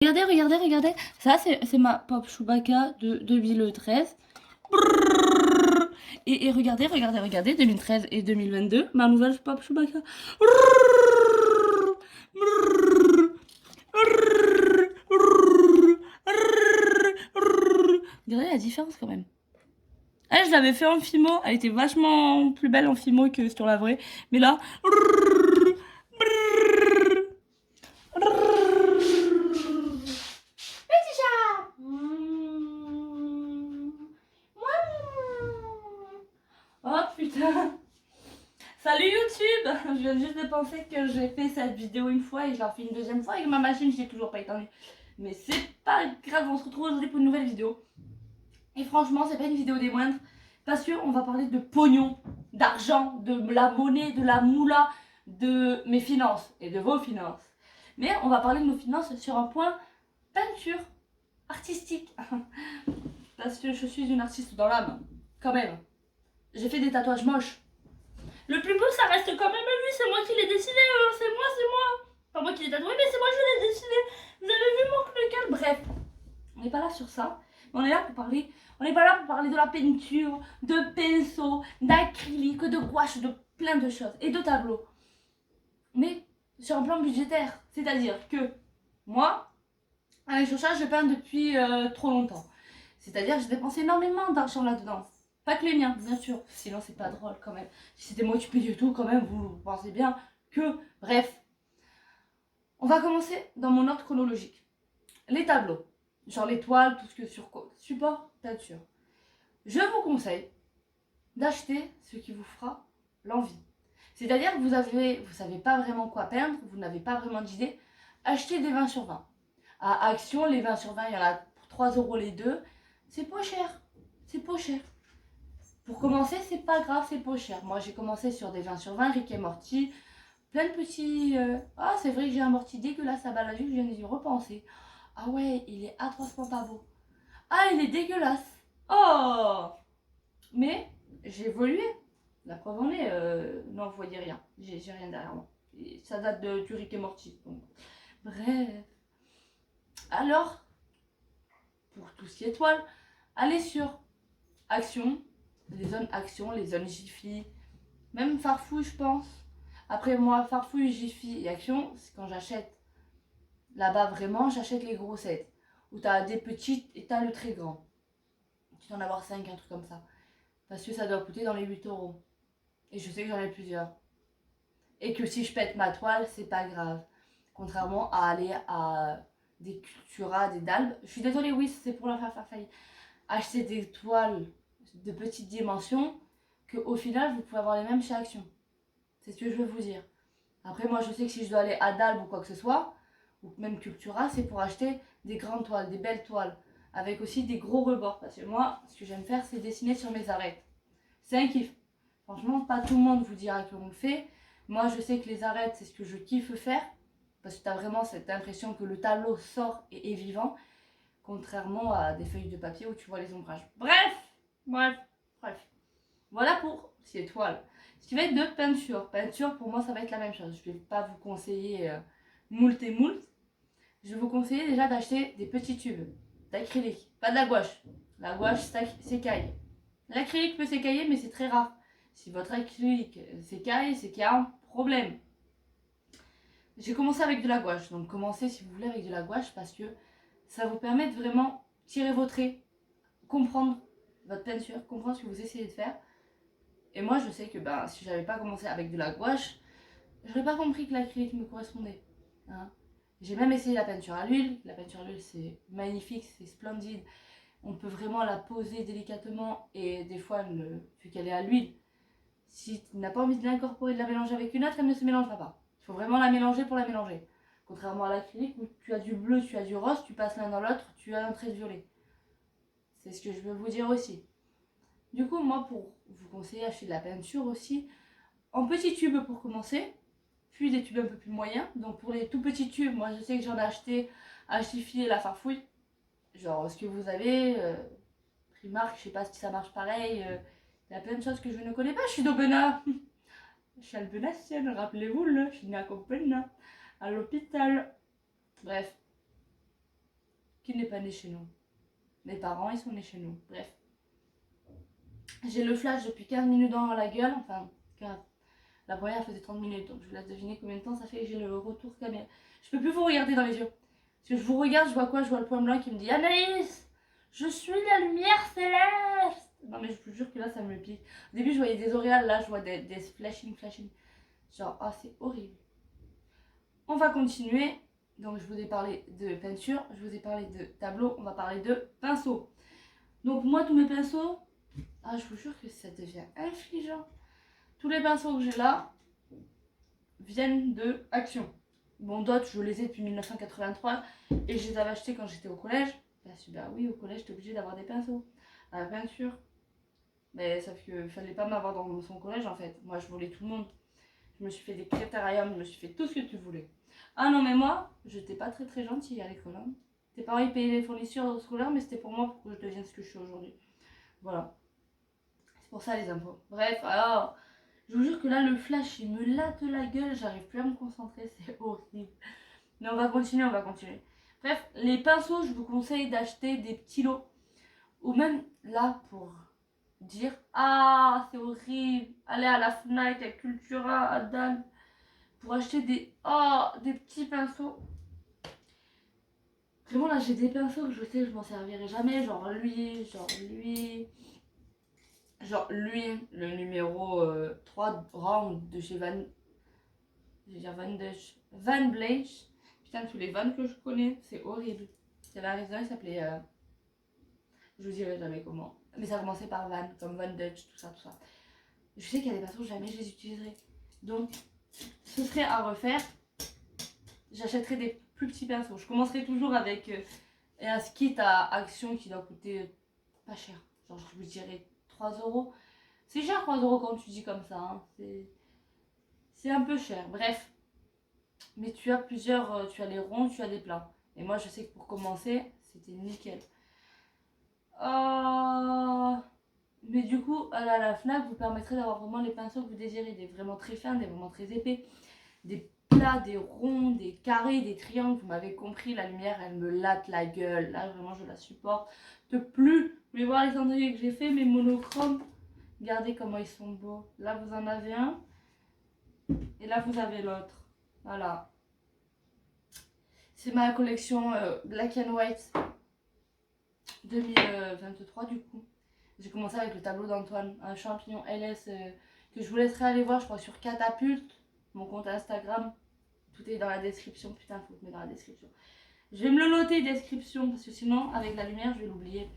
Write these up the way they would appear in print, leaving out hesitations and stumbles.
Regardez. Ça, c'est ma Pop Chewbacca de 2013. Et regardez, 2013 et 2022, ma nouvelle Pop Chewbacca. Regardez la différence quand même. Elle, je l'avais fait en Fimo, elle était vachement plus belle en Fimo que sur la vraie. Mais là... Petit chat. Oh putain. Salut YouTube. Je viens juste de penser que j'ai fait cette vidéo une fois et je la refais une deuxième fois avec ma machine, j'ai toujours pas étendu. Mais c'est pas grave, on se retrouve aujourd'hui pour une nouvelle vidéo. Et franchement, c'est pas une vidéo des moindres parce qu'on va parler de pognon, d'argent, de la monnaie, de la moula, de mes finances et de vos finances. Mais on va parler de nos finances sur un point peinture artistique. Parce que je suis une artiste dans l'âme, quand même. J'ai fait des tatouages moches. Le plus beau, ça reste quand même lui, c'est moi qui l'ai dessiné, c'est moi. Pas moi qui l'ai tatoué, mais c'est moi qui l'ai dessiné. Vous avez vu mon clocal? Bref, on n'est pas là sur ça. On est là pour parler. On n'est pas là pour parler de la peinture, de pinceau, d'acrylique, de gouache, de plein de choses et de tableaux. Mais sur un plan budgétaire, c'est-à-dire que moi, avec Chocha, je peins depuis trop longtemps. C'est-à-dire que j'ai dépensé énormément d'argent là-dedans. Pas que les miens, bien sûr, sinon c'est pas drôle quand même. Si c'était moi qui payais tout, quand même, vous pensez bien que... Bref, on va commencer dans mon ordre chronologique. Les tableaux, genre les toiles, tout ce que sur support, peinture. Je vous conseille d'acheter ce qui vous fera l'envie. C'est-à-dire que vous savez pas vraiment quoi peindre, vous n'avez pas vraiment d'idée, achetez des 20 sur 20. À Action, les 20 sur 20, il y en a pour 3 € les deux. C'est pas cher. C'est pas cher. Pour commencer, c'est pas grave, c'est pas cher. Moi, j'ai commencé sur des 20 sur 20, Rick et Morty. Plein de petits... Ah, c'est vrai que j'ai un Morty dégueulasse à Balladur, je viens d'y repenser. Ah ouais, il est atrocement pas beau. Ah, il est dégueulasse. Oh. Mais j'ai évolué. La preuve en est, non, vous voyez rien. J'ai rien derrière moi. Et ça date du Rick et Morty. Donc. Bref. Alors, pour tout ce qui est toile, allez sur Action, les zones Action, les zones Jiffy, même Farfouille, je pense. Après, moi, Farfouille, Jiffy et Action, c'est quand j'achète là-bas vraiment, j'achète les gros sets. Où tu as des petites et tu as le très grand. Tu dois en avoir 5, un truc comme ça. Parce que ça doit coûter dans les 8 €. Et je sais que j'en ai plusieurs. Et que si je pète ma toile, c'est pas grave. Contrairement à aller à des Cultura, des Dalbes. Je suis désolée, oui, c'est pour leur faire faillite. Acheter des toiles de petites dimensions que au final, vous pouvez avoir les mêmes chez Action. C'est ce que je veux vous dire. Après, moi, je sais que si je dois aller à Dalbes ou quoi que ce soit, ou même Cultura, c'est pour acheter des grandes toiles, des belles toiles. Avec aussi des gros rebords. Parce que moi, ce que j'aime faire, c'est dessiner sur mes arêtes. C'est un kiff. Franchement, pas tout le monde vous dira qu'on le fait. Moi, je sais que les arêtes, c'est ce que je kiffe faire. Parce que tu as vraiment cette impression que le tableau sort et est vivant. Contrairement à des feuilles de papier où tu vois les ombrages. Bref. Voilà pour ces toiles. Ce qui va être de peinture. Peinture, pour moi, ça va être la même chose. Je ne vais pas vous conseiller moult et moult. Je vais vous conseiller déjà d'acheter des petits tubes d'acrylique. Pas de la gouache. La gouache s'écaille. L'acrylique peut s'écailler, mais c'est très rare. Si votre acrylique s'écaille, c'est qu'il y a un problème. J'ai commencé avec de la gouache. Donc commencez si vous voulez avec de la gouache parce que ça vous permet de vraiment tirer vos traits, comprendre votre peinture, comprendre ce que vous essayez de faire. Et moi, je sais que si j'avais pas commencé avec de la gouache, j'aurais pas compris que l'acrylique me correspondait. Hein. J'ai même essayé la peinture à l'huile. La peinture à l'huile, c'est magnifique, c'est splendide. On peut vraiment la poser délicatement et des fois, vu qu'elle est à l'huile, si tu n'as pas envie de l'incorporer, de la mélanger avec une autre, elle ne se mélangera pas. Il faut vraiment la mélanger pour la mélanger. Contrairement à l'acrylique où tu as du bleu, tu as du rose, tu passes l'un dans l'autre, tu as un trait de violet. C'est ce que je veux vous dire aussi. Du coup, moi, pour vous conseiller, acheter de la peinture aussi, en petits tubes pour commencer, puis des tubes un peu plus moyens. Donc pour les tout petits tubes, moi je sais que j'en ai acheté à Jiffy et la Farfouille. Genre ce que vous avez, Primark, je sais pas si ça marche pareil. Il y a plein de choses que je ne connais pas, je suis d'Aubenas. Je suis albenassienne, rappelez-vous, je suis née à Copenhague, à l'hôpital. Bref. qui n'est pas né chez nous. Mes parents, ils sont nés chez nous. Bref. J'ai le flash depuis 15 minutes dans la gueule. Enfin, 15. La première faisait 30 minutes. Donc je vous laisse deviner combien de temps ça fait que j'ai le retour caméra. Je peux plus vous regarder dans les yeux. Parce que je vous regarde, je vois quoi? Je vois le point blanc qui me dit Anaïs, je suis la lumière céleste. Non mais je vous jure que là ça me pique. Au début je voyais des auréoles, là je vois des flashing. Genre, oh c'est horrible. On va continuer. Donc je vous ai parlé de peinture, je vous ai parlé de tableau, on va parler de pinceau. Donc moi tous mes pinceaux, ah je vous jure que ça devient infligeant. Tous les pinceaux que j'ai là viennent de Action. Bon, d'autres je les ai depuis 1983 et je les avais achetés quand j'étais au collège. Parce que bah oui, au collège t'es obligé d'avoir des pinceaux à la peinture. Mais sauf que fallait pas m'avoir dans son collège en fait. Moi je voulais tout le monde. Je me suis fait des critériums, je me suis fait tout ce que tu voulais. Ah non mais moi, j'étais pas très gentille à l'école. Hein. Tes parents ils payaient les fournitures scolaires mais c'était pour moi pour que je devienne ce que je suis aujourd'hui. Voilà. C'est pour ça les impôts. Bref, alors, je vous jure que là le flash il me latte la gueule, j'arrive plus à me concentrer, c'est horrible. Mais on va continuer, Bref, les pinceaux, je vous conseille d'acheter des petits lots. Ou même là pour dire ah c'est horrible, aller à la Fnac, à Cultura, à Dan pour acheter des petits pinceaux. Vraiment là j'ai des pinceaux que je sais que je m'en servirai jamais, genre lui, le numéro 3 round de chez Van, je vais dire Van Bleach. Putain, tous les Van que je connais, c'est horrible. Il y avait un restaurant, il s'appelait je vous dirai jamais comment, mais ça commençait par Van, comme Van Dutch, tout ça. Je sais qu'il y a des pinceaux, jamais je les utiliserai. Donc, ce serait à refaire. J'achèterai des plus petits pinceaux. Je commencerai toujours avec un kit à Action qui doit coûter pas cher. Genre, je vous dirais 3 euros. C'est cher 3 euros quand tu dis comme ça. Hein. C'est un peu cher. Bref. Mais tu as plusieurs. Tu as les ronds, tu as les plats. Et moi, je sais que pour commencer, c'était nickel. Mais du coup, à la Fnac, vous permettrez d'avoir vraiment les pinceaux que vous désirez. Des vraiment très fins, des vraiment très épais. Des plats, des ronds, des carrés, des triangles. Vous m'avez compris, la lumière, elle me latte la gueule. Là, vraiment, je la supporte plus. Vous voulez voir les cendriers que j'ai fait, mes monochromes. Regardez comment ils sont beaux. Là, vous en avez un. Et là, vous avez l'autre. Voilà. C'est ma collection Black and White 2023 du coup. J'ai commencé avec le tableau d'Antoine, un champignon LS que je vous laisserai aller voir, je crois, sur Catapulte, mon compte Instagram. Tout est dans la description. Putain, faut que je mette dans la description. Je vais me le noter, description, parce que sinon, avec la lumière, je vais l'oublier.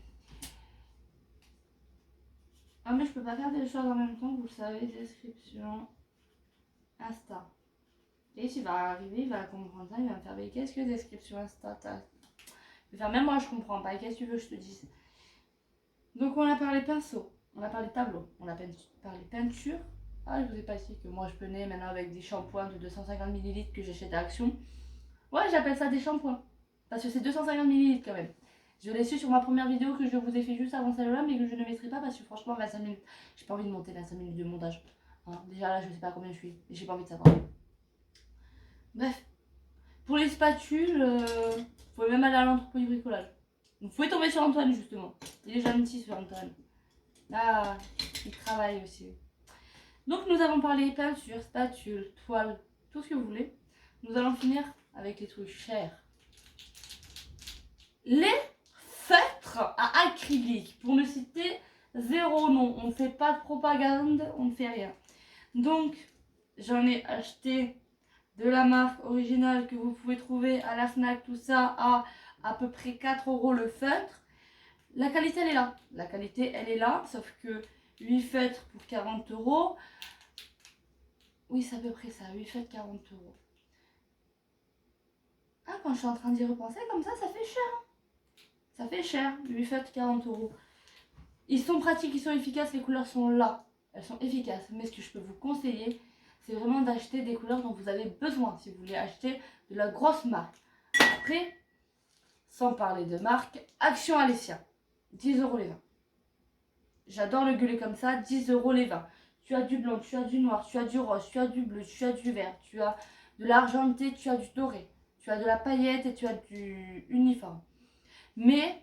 Ah, mais je peux pas faire des choses en même temps, vous le savez, description, Insta. Et il va arriver, il va comprendre ça, il va me faire, mais qu'est-ce que description Insta? Il va faire, même moi, je comprends pas, qu'est-ce que tu veux que je te dise? Donc, on a parlé pinceau, on a parlé tableau, on a parlé peinture. Ah, je vous ai pas dit que moi, je peinais maintenant avec des shampoings de 250 ml que j'achète à Action. Ouais, j'appelle ça des shampoings. Parce que c'est 250 ml quand même. Je l'ai su sur ma première vidéo que je vous ai fait juste avant celle-là, mais que je ne mettrai pas parce que franchement, 25 minutes, j'ai pas envie de monter 25 minutes de montage. Hein, déjà là, je sais pas combien je suis, et j'ai pas envie de savoir. Bref, pour les spatules, vous pouvez même aller à l'entrepôt du bricolage. Vous pouvez tomber sur Antoine justement. Il est gentil sur Antoine. Ah, il travaille aussi. Donc nous avons parlé peinture, spatule, toile, tout ce que vous voulez. Nous allons finir avec les trucs chers. Les feutres à acrylique, pour ne citer zéro nom, on ne fait pas de propagande, on ne fait rien. Donc j'en ai acheté de la marque originale que vous pouvez trouver à la Fnac, tout ça à peu près 4 euros le feutre. La qualité elle est là, sauf que 8 feutres pour 40 euros. Oui, c'est à peu près ça, 8 feutres 40 euros. Ah, quand je suis en train d'y repenser comme ça fait cher. Ça fait cher, 8 feutres 40 euros. Ils sont pratiques, ils sont efficaces, les couleurs sont là. Elles sont efficaces. Mais ce que je peux vous conseiller, c'est vraiment d'acheter des couleurs dont vous avez besoin si vous voulez acheter de la grosse marque. Après, sans parler de marque, Action Alessia, 10 euros les 20. J'adore le gueuler comme ça, 10 euros les 20. Tu as du blanc, tu as du noir, tu as du rose, tu as du bleu, tu as du vert, tu as de l'argenté, tu as du doré, tu as de la paillette et tu as du uniforme. Mais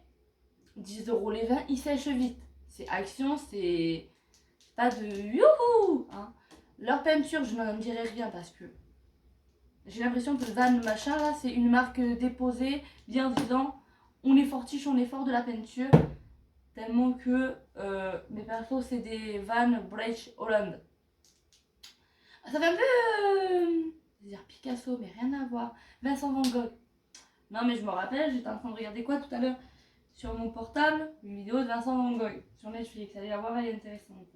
10 € les vins, ils sèchent vite. C'est Action, c'est pas de youhou hein. Leur peinture, je n'en dirai rien parce que j'ai l'impression que Van machin là, c'est une marque déposée, bien disant, on est fortiche, on est fort de la peinture. Tellement que mes persos, c'est des Van Brecht Holland. Ça fait un peu dire Picasso, mais rien à voir. Vincent Van Gogh. Non, mais je me rappelle, j'étais en train de regarder quoi tout à l'heure sur mon portable, une vidéo de Vincent Van Gogh sur Netflix. Allez la voir, elle est intéressante.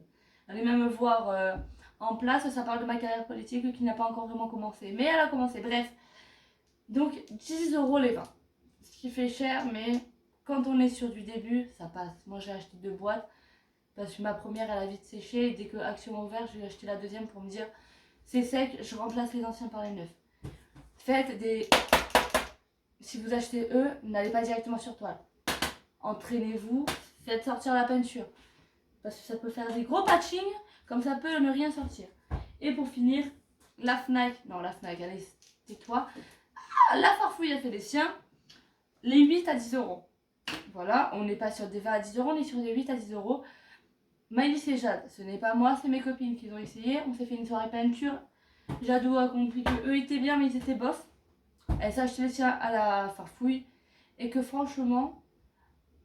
Allez même me voir en place, ça parle de ma carrière politique qui n'a pas encore vraiment commencé. Mais elle a commencé, bref. Donc 10 € les vins. Ce qui fait cher, mais quand on est sur du début, ça passe. Moi j'ai acheté 2 boîtes parce que ma première elle a vite séché. Et dès que Action m'a ouvert, j'ai acheté la deuxième pour me dire c'est sec, je remplace les anciens par les neufs. Faites des. Si vous achetez eux, n'allez pas directement sur toile. Entraînez-vous, faites sortir la peinture. Parce que ça peut faire des gros patching, comme ça peut ne rien sortir. Et pour finir, la Fnac. Non, la Fnac, allez, tais-toi. Ah, la Farfouille a fait les siens. Les 8 à 10 €. Voilà, on n'est pas sur des 20 à 10 €, on est sur des 8 à 10 €. Maëlys et Jade, ce n'est pas moi, c'est mes copines qui ont essayé. On s'est fait une soirée peinture. Jadou a compris que eux étaient bien, mais ils étaient bof. Elle s'est acheté les siens à la Farfouille. Et que franchement,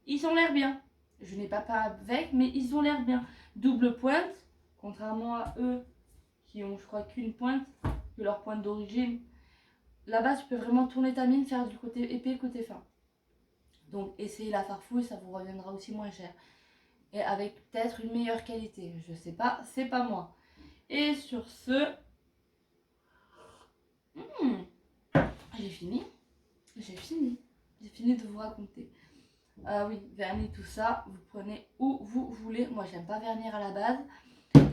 ils ont l'air bien. Je n'ai pas avec, mais ils ont l'air bien. Double pointe, contrairement à eux qui ont, je crois, qu'une pointe, que leur pointe d'origine. Là-bas, tu peux vraiment tourner ta mine, faire du côté épais, côté fin. Donc, essayez la Farfouille, ça vous reviendra aussi moins cher. Et avec peut-être une meilleure qualité. Je sais pas, c'est pas moi. Et sur ce, j'ai fini. J'ai fini de vous raconter. Ah oui, vernis, tout ça, vous prenez où vous voulez. Moi, j'aime pas vernir à la base.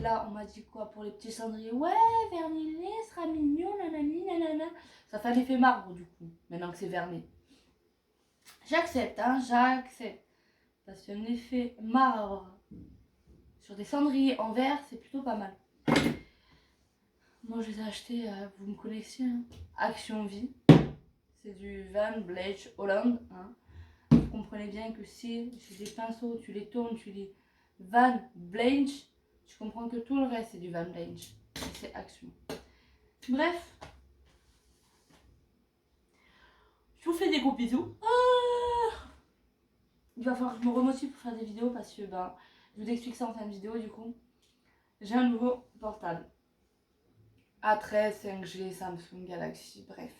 Là, on m'a dit quoi pour les petits cendriers? Ouais, vernis-les, sera mignon, nanani, nanana. Ça fait l'effet marbre du coup, maintenant que c'est verni. J'accepte, hein, j'accepte. Parce qu'un effet marbre sur des cendriers en verre, c'est plutôt pas mal. Moi, je les ai achetés, vous me connaissez, hein, Action Vie. C'est du Van Brecht Holland, hein. Vous comprenez bien que si j'ai des pinceaux, tu les tournes, tu les Van Brecht, tu comprends que tout le reste c'est du Van Brecht. C'est Action. Bref, je vous fais des gros bisous. Il va falloir que je me remotive pour faire des vidéos parce que je vous explique ça en fin de vidéo du coup. J'ai un nouveau portable. A13, 5G, Samsung Galaxy, bref.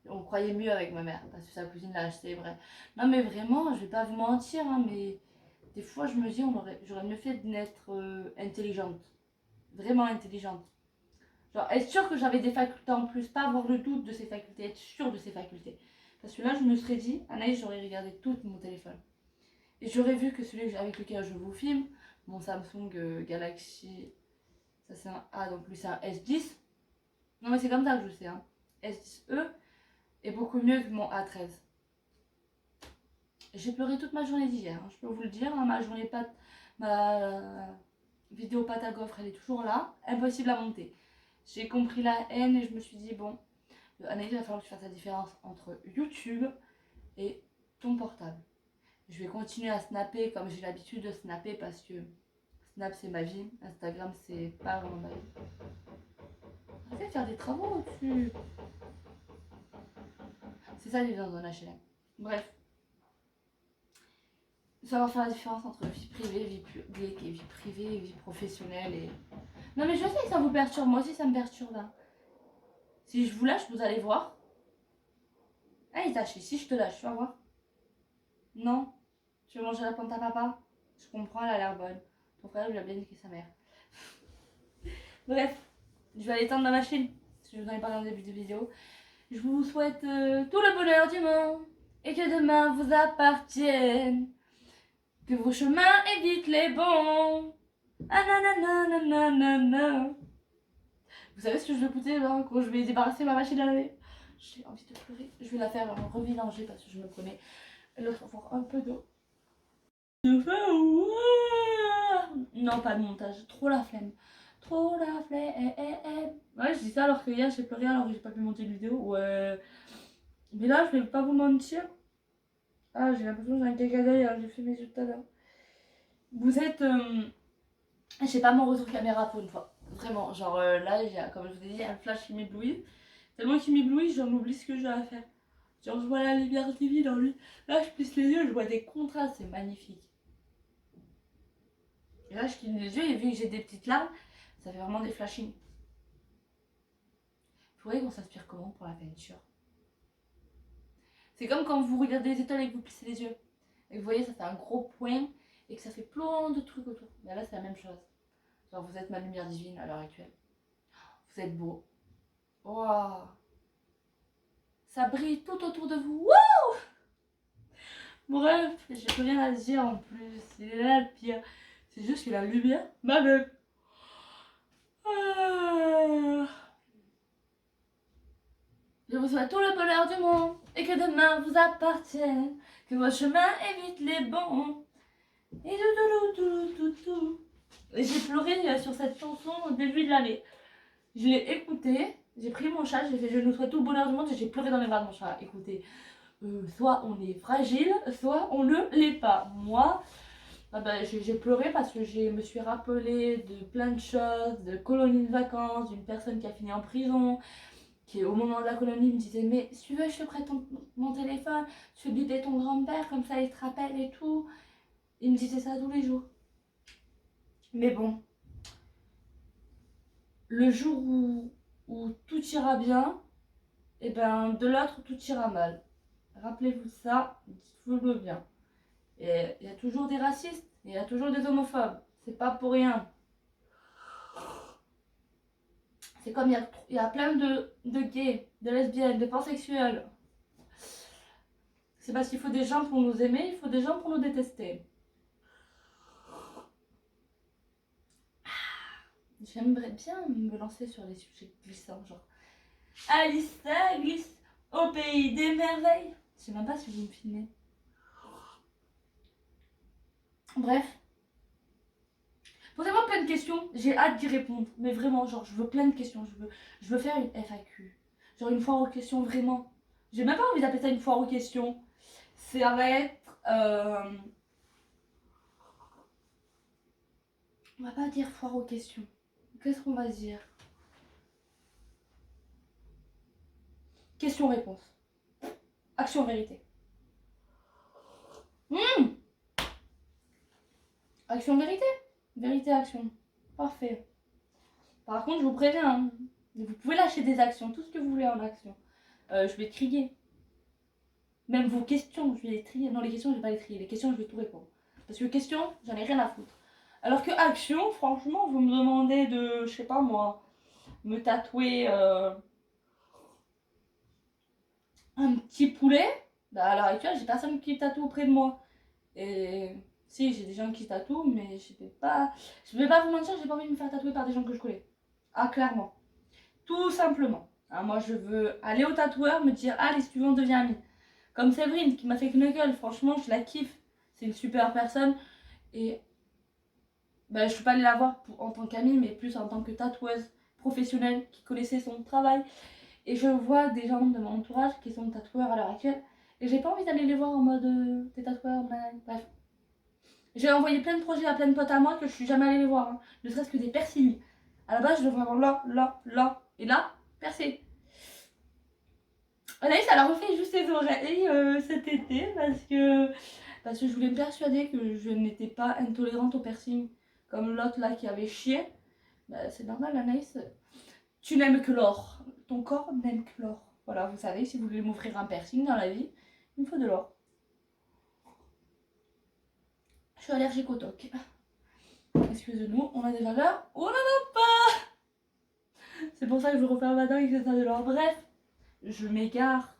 On croyait mieux avec ma mère parce que sa cousine l'a acheté, bref. Non mais vraiment, je vais pas vous mentir, hein, mais des fois je me dis j'aurais mieux fait d'être intelligente. Vraiment intelligente. Genre être sûre que j'avais des facultés en plus, pas avoir le doute de ses facultés, être sûre de ses facultés. Parce que là je me serais dit, Anaïs, j'aurais regardé tout mon téléphone. Et j'aurais vu que celui avec lequel je vous filme, mon Samsung Galaxy, ça c'est un A, donc lui c'est un S10. Non mais c'est comme ça que je sais, hein. S10e est beaucoup mieux que mon A13. J'ai pleuré toute ma journée d'hier, hein, je peux vous le dire, hein, ma vidéo pâte à gaufre, elle est toujours là, impossible à monter. J'ai compris la haine et je me suis dit, bon, Anaïs, il va falloir que tu fasses la différence entre YouTube et ton portable. Je vais continuer à snapper comme j'ai l'habitude de snapper parce que Snap c'est ma vie, Instagram c'est pas vraiment ma vie. Arrêtez de faire des travaux au-dessus. C'est ça vivre dans un HLM. Bref. Savoir faire la différence entre vie privée, vie publique et vie privée, vie professionnelle et... Non mais je sais que ça vous perturbe, moi aussi ça me perturbe. Hein. Si je vous lâche, vous allez voir. Ah, il t'a lâché, si je te lâche, tu vas voir. Non. Tu veux manger la pointe à papa? Je comprends, elle a l'air bonne. Ton frère lui a bien niqué sa mère. Bref, je vais aller éteindre ma machine. Parce que je vous en ai parlé en début de vidéo. Je vous souhaite tout le bonheur du monde. Et que demain vous appartienne. Que vos chemins évitent les bons. Ah nanana. Vous savez ce que je vais écouter là, quand je vais débarrasser ma machine à laver? J'ai envie de pleurer. Je vais la faire revilanger parce que je me connais. Elle doit avoir un peu d'eau. Non, pas de montage. Trop la flemme. Trop la flemme. Ouais, je dis ça alors que hier j'ai pleuré alors que j'ai pas pu monter une vidéo. Ouais. Mais là, je vais pas vous mentir. Ah, j'ai l'impression que j'ai un caca d'œil, hein, j'ai fait mes yeux tout à l'heure. Vous êtes... j'ai pas mon retour caméra pour une fois. Vraiment, genre là, comme je vous ai dit, un flash qui m'éblouit. Tellement qu'il m'éblouit, j'en oublie ce que j'ai à faire. Genre, je vois la lumière divine en lui. Là, je plisse les yeux, je vois des contrastes, c'est magnifique. Et là, je cligne les yeux et vu que j'ai des petites larmes, ça fait vraiment des flashings. Vous voyez qu'on s'inspire comment pour la peinture? C'est comme quand vous regardez les étoiles et que vous plissez les yeux. Et que vous voyez, ça fait un gros point et que ça fait plein de trucs autour. Mais là, c'est la même chose. Genre, vous êtes ma lumière divine à l'heure actuelle. Vous êtes beau. Waouh! Ça brille tout autour de vous. Wouh! Bref, j'ai plus rien à dire en plus. Il est là le pire. C'est juste que la lumière m'aveugle. Ah. Je vous souhaite tout le bonheur du monde et que demain vous appartienne. Que votre chemin évite les bons. Et tout. Et j'ai pleuré sur cette chanson au début de l'année. Je l'ai écoutée, j'ai pris mon chat, j'ai fait je nous souhaite tout le bonheur du monde et j'ai pleuré dans les bras de mon chat. Écoutez, soit on est fragile, soit on ne l'est pas. Moi, j'ai pleuré parce que je me suis rappelé de plein de choses, de colonies de vacances, d'une personne qui a fini en prison, qui au moment de la colonie me disait mais si tu veux je te prête mon téléphone, tu fais guider ton grand-père comme ça il te rappelle et tout. Il me disait ça tous les jours. Mais bon, le jour où tout ira bien, et ben de l'autre tout ira mal. Rappelez-vous ça, dites-vous-le bien. Et il y a toujours des racistes, il y a toujours des homophobes, c'est pas pour rien. C'est comme il y a plein de gays, de lesbiennes, de pansexuels. C'est parce qu'il faut des gens pour nous aimer, il faut des gens pour nous détester. J'aimerais bien me lancer sur des sujets glissants, genre Alissa glisse au pays des merveilles. Je sais même pas si vous me filmez. Bref. Posez-moi plein de questions, j'ai hâte d'y répondre. Mais vraiment, genre, je veux plein de questions. Je veux faire une FAQ. Genre une foire aux questions, vraiment. J'ai même pas envie d'appeler ça une foire aux questions. Ça va être... On va pas dire foire aux questions. Qu'est-ce qu'on va dire? Question-réponse. Action-vérité. Action-vérité. Vérité-action. Parfait. Par contre, je vous préviens, hein, vous pouvez lâcher des actions, tout ce que vous voulez en action. Je vais trier. Même vos questions, je vais les trier. Non, les questions, je vais pas les trier. Les questions, je vais tout répondre. Parce que questions, j'en ai rien à foutre. Alors que action, franchement, vous me demandez de, je sais pas moi, me tatouer un petit poulet. Bah, à l'heure actuelle, j'ai personne qui tatoue auprès de moi. Et si, j'ai des gens qui tatouent, mais je vais pas vous mentir, j'ai pas envie de me faire tatouer par des gens que je connais. Ah, clairement. Tout simplement. Ah, moi, je veux aller au tatoueur, me dire, allez, si tu veux, on devient amis. Comme Séverine qui m'a fait Knuckle, franchement, je la kiffe. C'est une super personne. Et bah, je ne suis pas allée la voir en tant qu'amie, mais plus en tant que tatoueuse professionnelle qui connaissait son travail. Et je vois des gens de mon entourage qui sont tatoueurs à l'heure actuelle. Et j'ai pas envie d'aller les voir en mode des tatoueurs, bref. J'ai envoyé plein de projets à plein de potes à moi que je suis jamais allée les voir. Hein. Ne serait-ce que des piercings. À la base, je devrais avoir là. Et là, percé. Anaïs, elle a refait juste ses oreilles cet été parce que je voulais me persuader que je n'étais pas intolérante au piercing comme l'autre là qui avait chié. Bah, c'est normal, Anaïs. Tu n'aimes que l'or. Ton corps n'aime que l'or. Voilà, vous savez, si vous voulez m'offrir un piercing dans la vie, il me faut de l'or. Je suis allergique au toc. Excusez-nous, on a déjà l'heure. On n'en a pas. C'est pour ça que je refais un matin et que ça de l'or. Bref, je m'égare.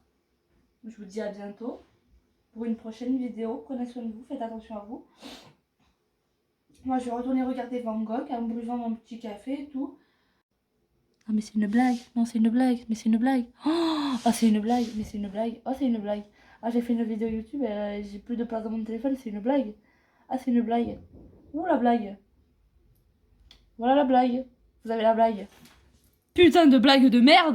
Je vous dis à bientôt pour une prochaine vidéo. Prenez soin de vous, faites attention à vous. Moi, je vais retourner regarder Van Gogh en buvant mon petit café et tout. Ah, mais c'est une blague. Non, c'est une blague. Mais c'est une blague. Oh, ah, c'est une blague. Mais c'est une blague. Oh, c'est une blague. Ah, j'ai fait une vidéo YouTube et j'ai plus de place dans mon téléphone. C'est une blague. Ah, c'est une blague. Ouh, la blague. Voilà la blague. Vous avez la blague. Putain de blague de merde.